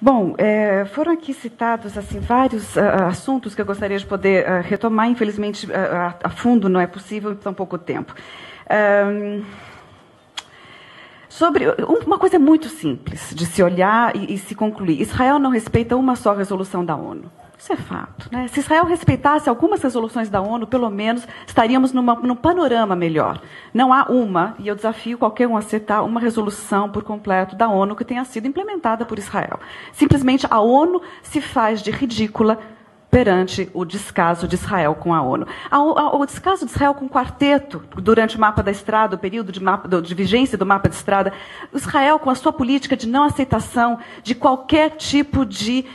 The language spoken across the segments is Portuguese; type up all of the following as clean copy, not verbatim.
Bom, foram aqui citados assim, vários assuntos que eu gostaria de poder retomar. Infelizmente, a fundo não é possível em tão pouco tempo. Sobre uma coisa muito simples de se olhar e se concluir. Israel não respeita uma só resolução da ONU. Isso é fato, né? Se Israel respeitasse algumas resoluções da ONU, pelo menos estaríamos num panorama melhor. Não há uma, e eu desafio qualquer um a citar uma resolução por completo da ONU que tenha sido implementada por Israel. Simplesmente a ONU se faz de ridícula perante o descaso de Israel com a ONU. O descaso de Israel com o quarteto, durante o mapa da estrada, o período de vigência do mapa de estrada, Israel com a sua política de não aceitação de qualquer tipo de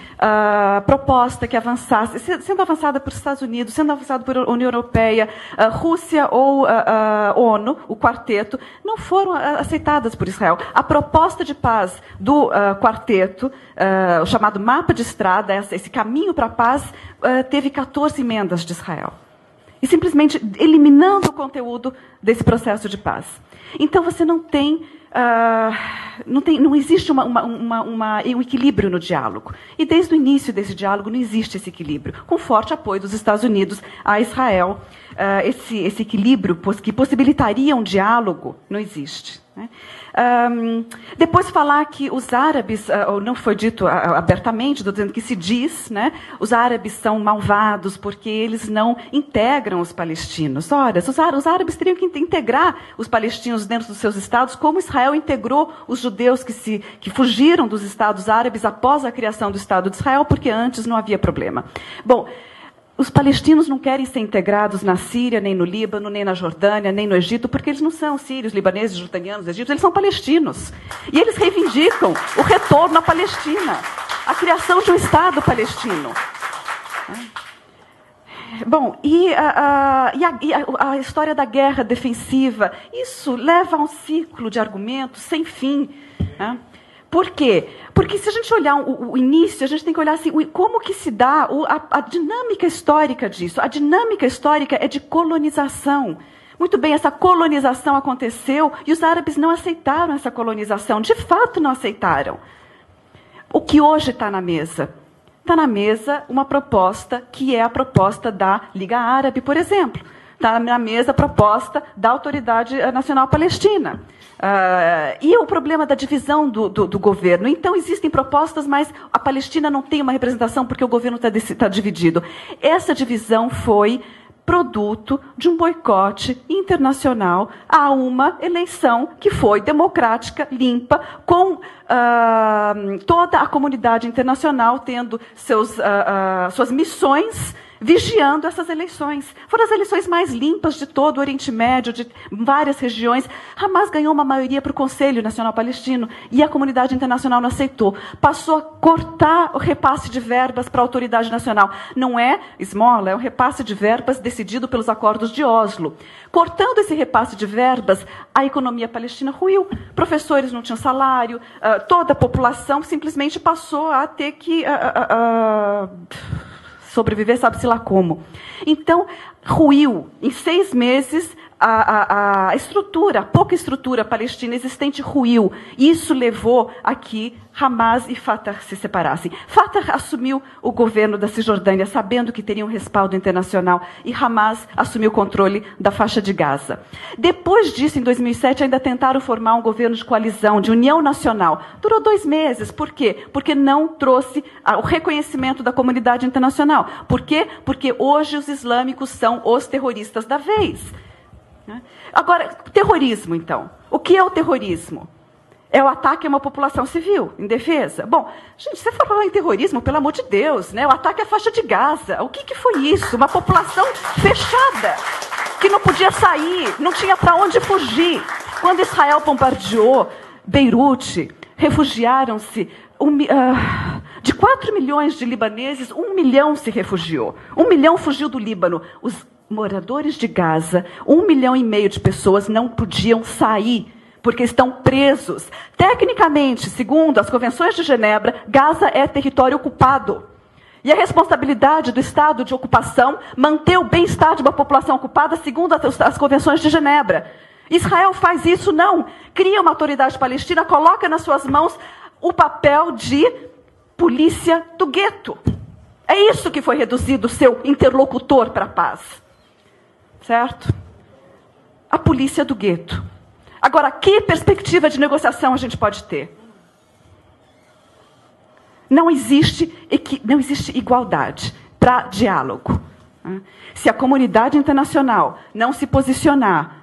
proposta que avançasse, sendo avançada por Estados Unidos, sendo avançada por União Europeia, Rússia ou ONU, o quarteto, não foram aceitadas por Israel. A proposta de paz do quarteto, o chamado mapa de estrada, esse caminho para a paz, teve 14 emendas de Israel. E simplesmente eliminando o conteúdo desse processo de paz. Então você não existe um equilíbrio no diálogo. E desde o início desse diálogo não existe esse equilíbrio. Com forte apoio dos Estados Unidos a Israel, esse equilíbrio que possibilitaria um diálogo não existe. Né? Depois falar que os árabes, não foi dito abertamente, estou dizendo que se diz, né, os árabes são malvados porque eles não integram os palestinos. Ora, os árabes teriam que integrar os palestinos dentro dos seus estados, como Israel integrou os judeus que fugiram dos estados árabes após a criação do Estado de Israel, porque antes não havia problema. Bom, os palestinos não querem ser integrados na Síria, nem no Líbano, nem na Jordânia, nem no Egito, porque eles não são sírios, libaneses, jordanianos, egípcios, eles são palestinos. E eles reivindicam o retorno à Palestina, a criação de um Estado palestino. Bom, e a história da guerra defensiva, isso leva a um ciclo de argumentos sem fim, né? Por quê? Porque se a gente olhar o início, a gente tem que olhar assim, como que se dá a dinâmica histórica disso. A dinâmica histórica é de colonização. Muito bem, essa colonização aconteceu e os árabes não aceitaram essa colonização. De fato, não aceitaram. O que hoje está na mesa? Está na mesa uma proposta que é a proposta da Liga Árabe, por exemplo. Está na mesa a proposta da Autoridade Nacional Palestina. E o problema da divisão do governo. Então, existem propostas, mas a Palestina não tem uma representação porque o governo está dividido. Essa divisão foi produto de um boicote internacional a uma eleição que foi democrática, limpa, com toda a comunidade internacional tendo suas missões vigiando essas eleições. Foram as eleições mais limpas de todo o Oriente Médio, de várias regiões. Hamas ganhou uma maioria para o Conselho Nacional Palestino e a comunidade internacional não aceitou. Passou a cortar o repasse de verbas para a autoridade nacional. Não é esmola, é um repasse de verbas decidido pelos acordos de Oslo. Cortando esse repasse de verbas, a economia palestina ruiu. Professores não tinham salário, toda a população simplesmente passou a ter que sobreviver, sabe-se lá como. Então, ruiu. Em 6 meses, a estrutura, a pouca estrutura palestina existente ruiu. Isso levou a que Hamas e Fatah se separassem. Fatah assumiu o governo da Cisjordânia, sabendo que teria um respaldo internacional, e Hamas assumiu o controle da faixa de Gaza. Depois disso, em 2007, ainda tentaram formar um governo de coalizão, de união nacional. Durou 2 meses. Por quê? Porque não trouxe o reconhecimento da comunidade internacional. Por quê? Porque hoje os islâmicos são os terroristas da vez. Agora, terrorismo, então. O que é o terrorismo? É o ataque a uma população civil, indefesa. Bom, gente, se você for falar em terrorismo, pelo amor de Deus, né? O ataque à faixa de Gaza. O que foi isso? Uma população fechada, que não podia sair, não tinha para onde fugir. Quando Israel bombardeou Beirute, refugiaram-se de 4 milhões de libaneses, 1 milhão se refugiou. 1 milhão fugiu do Líbano. Os moradores de Gaza, 1,5 milhão de pessoas não podiam sair, porque estão presos. Tecnicamente, segundo as convenções de Genebra, Gaza é território ocupado. E a responsabilidade do Estado de ocupação manter o bem-estar de uma população ocupada, segundo as convenções de Genebra. Israel faz isso? Não. Cria uma autoridade palestina, coloca nas suas mãos o papel de polícia do gueto. É isso que foi reduzido o seu interlocutor para a paz. Certo? A polícia do gueto. Agora, que perspectiva de negociação a gente pode ter? Não existe igualdade para diálogo. Se a comunidade internacional não se posicionar,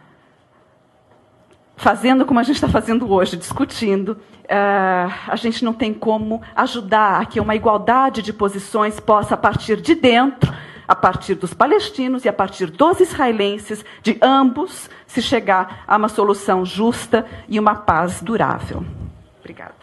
fazendo como a gente está fazendo hoje, discutindo, a gente não tem como ajudar a que uma igualdade de posições possa, a partir de dentro, a partir dos palestinos e a partir dos israelenses, de ambos, se chegar a uma solução justa e uma paz durável. Obrigada.